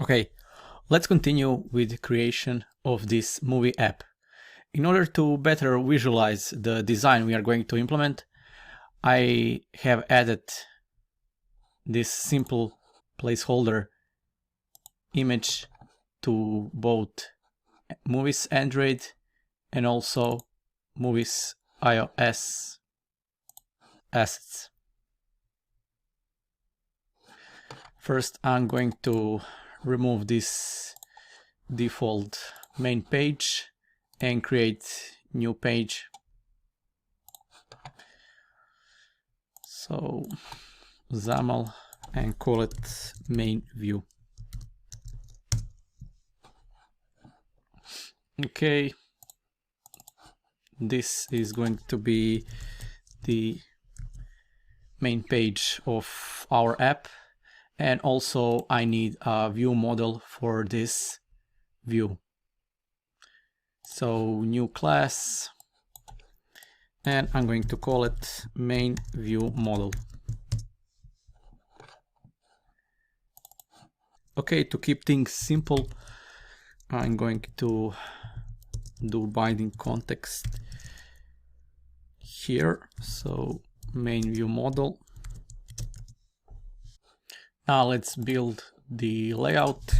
Okay, let's continue with the creation of this movie app. In order to better visualize the design we are going to implement, I have added this simple placeholder image to both Movies Android and also Movies iOS assets. First, I'm going to remove this default main page and create new page. So XAML and call it main view. Okay, this is going to be the main page of our app, and also I need a view model for this view. So new class, and I'm going to call it main view model. Okay, to keep things simple, I'm going to do binding context here. So main view model. Now let's build the layout.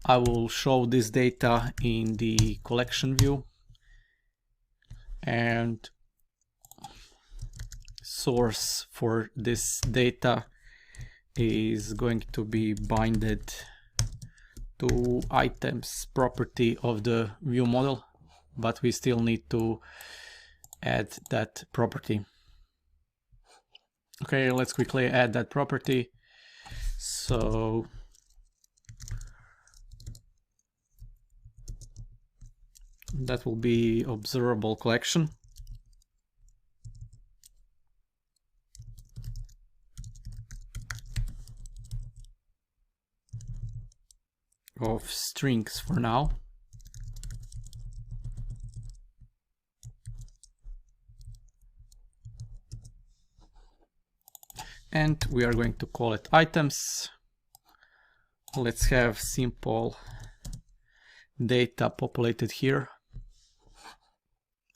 I will show this data in the collection view, and source for this data is going to be binded to items property of the view model, but we still need to add that property. Okay, let's quickly add that property. So that will be observable collection. Of strings for now. And we are going to call it items. Let's have simple data populated here.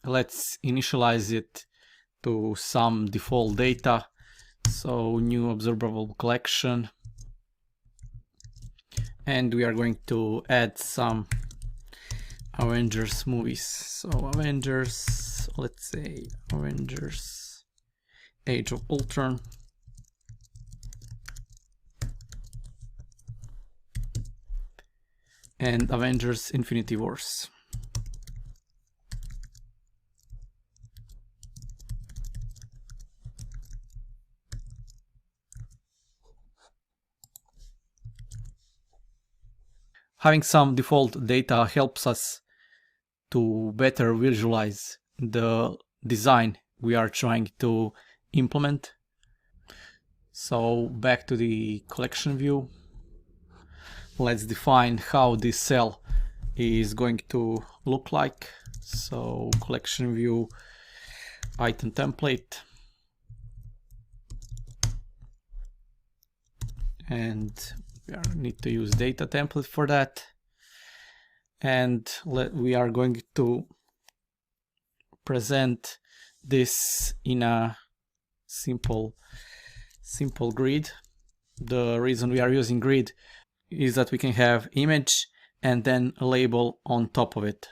Let's initialize it to some default data. So new observable collection. And we are going to add some Avengers movies. So Avengers, let's say Avengers Age of Ultron. And Avengers Infinity Wars. Having some default data helps us to better visualize the design we are trying to implement. So back to the collection view. Let's define how this cell is going to look like. So collection view, item template, and we need to use data template for that. And we are going to present this in a simple grid. The reason we are using grid is that we can have image and then a label on top of it.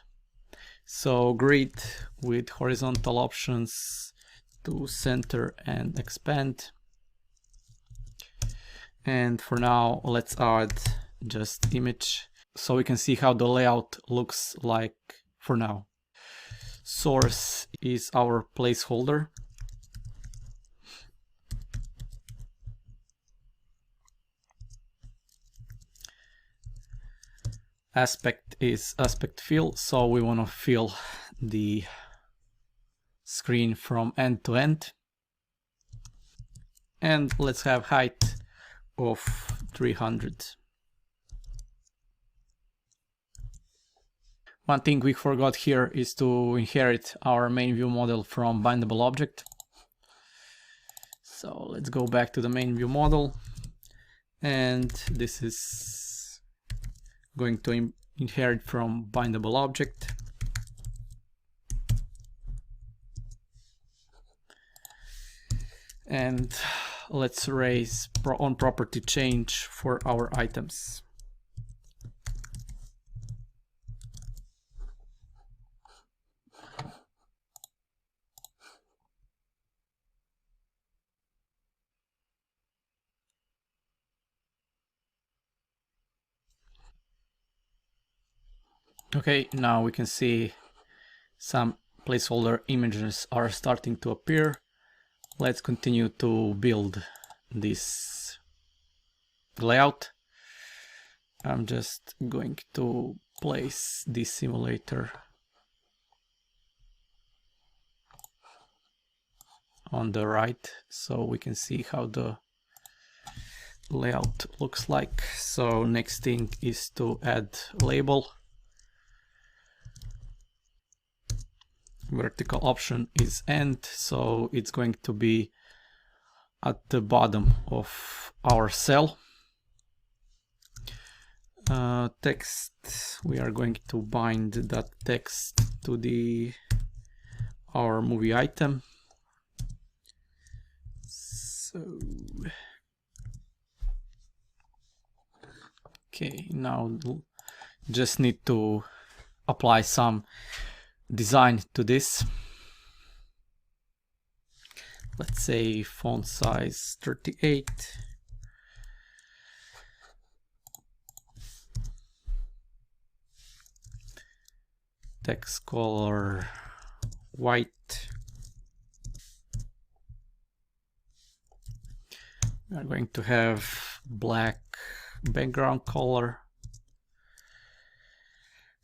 So grid with horizontal options to center and expand. And for now, let's add just image so we can see how the layout looks like for now. Source is our placeholder. Aspect is aspect fill, so we want to fill the screen from end to end. And let's have height of 300. One thing we forgot here is to inherit our main view model from bindable object. So let's go back to the main view model, and this is going to inherit from bindable object. And let's raise on property change for our items. Okay, now we can see some placeholder images are starting to appear. Let's continue to build this layout. I'm just going to place this simulator on the right so we can see how the layout looks like. So next thing is to add label. Vertical option is end, so it's going to be at the bottom of our cell. Text, we are going to bind that text to our movie item. So okay, now just need to apply some design to this. Let's say font size 38. Text color white. We are going to have black background color.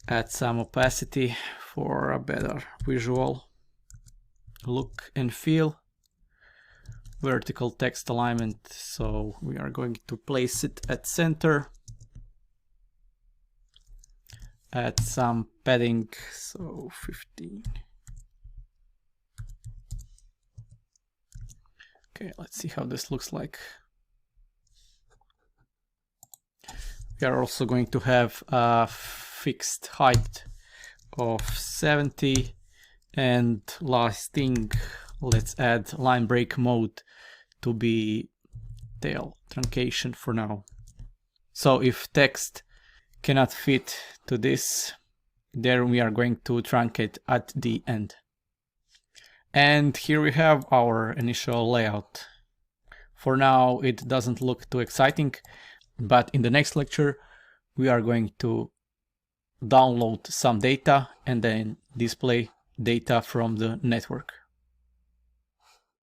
Add some opacity for a better visual look and feel. Vertical text alignment, so we are going to place it at center. Add some padding, so 15. Okay, let's see how this looks like. We are also going to have a fixed height of 70, and last thing, let's add line break mode to be tail truncation for now. So if text cannot fit to this, then we are going to truncate at the end. And here we have our initial layout. For now it doesn't look too exciting, but in the next lecture we are going to download some data and then display data from the network.